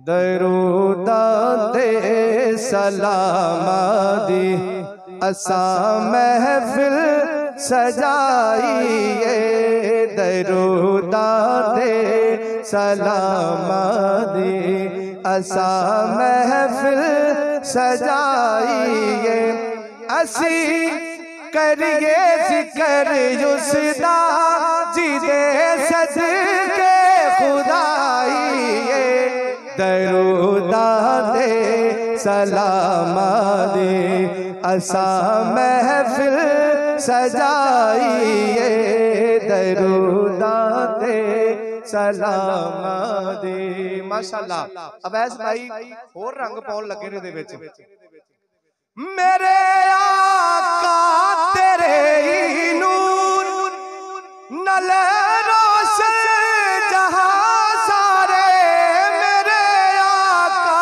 दरूदा दे सलामदी असा महफिल सजाइए। दरूदा दे सलामदी असा महफिल सजाइए। असी करिए जिक्र उसदा जिदे सदके खुदाइए। दरूदा दे सलामदी असा महफिल सजाइए। दरूदा दे सलामदी। माशाअल्लाह अवैस भाई होर रंग पाउन लगे ने दे विच। मेरे आका तेरे ही नूर नल रोशन जहां सारे। मेरे आका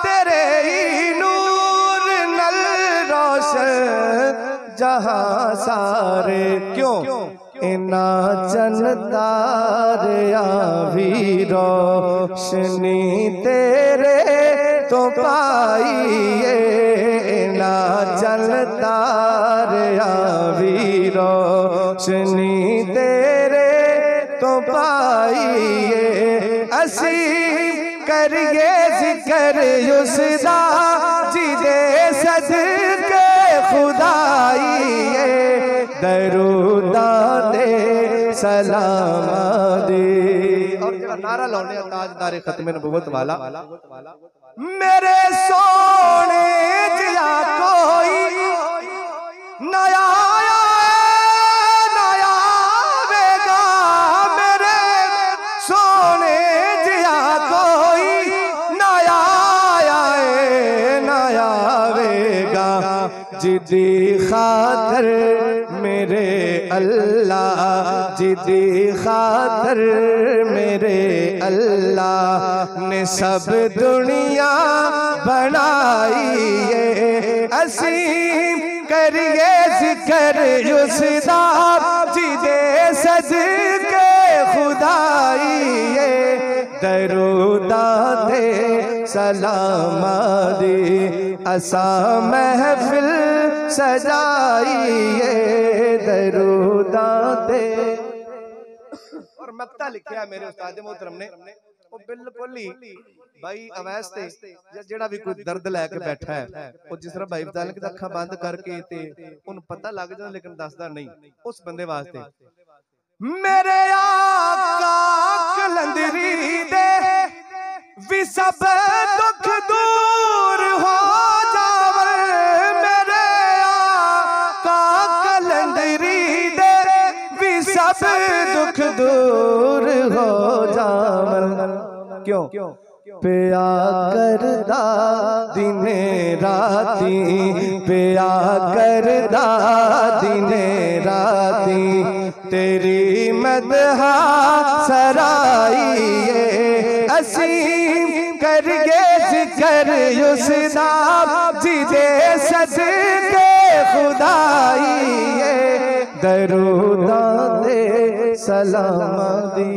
तेरे ही नूर नल रोशन जहां सारे। क्यों इना चन तारिया भी रोशनी तेरे तो पाइए। ना चल तारिया भी रोशनी तेरे तो पाइए। असी करिए जिक्र उसदा जिदे सदके खुदाइए। दरूदा दे सलामदी। और जरा नारा लाउने ताजदार खत्म नबुवत वाला। मेरे सोने जिया कोई नया नया वेगा। मेरे सोने जिया कोई नया नया वेगा। जिदी खातर मेरे अल्लाह जिदी खातर मेरे अल्लाह ने सब दुनिया बनाइए। असी करिए जिक्र उसदा जिदे सदके खुदाइए। दरूदा दे सलामदी असा महफिल सजाइए। दरूदा दे। और मक्ता लिखा मेरे उस्ताद मोहतरम ने वो बिल्कुल ही भाई अवैस ते जेड़ा भी कोई दर्द लैके बैठा है वो जिस तरह भाई बताने की अखां बंद करके ते उन्हें पता लग जाता लेकिन दसदा नहीं। उस बंदे वास्ते मेरे आका कलंदरी दे भी सब दुख दूर हो जावे। मेरे आका कलंदरी दे भी सब दुख दूर हो जावन। क्यों पिया करदा दिने राती पिया करदा दिने राती। तेरी मदहा सराइए। असी करिए जिक्र उसदा जिदे सदके खुदाइए। दरूदा दे सलामदी।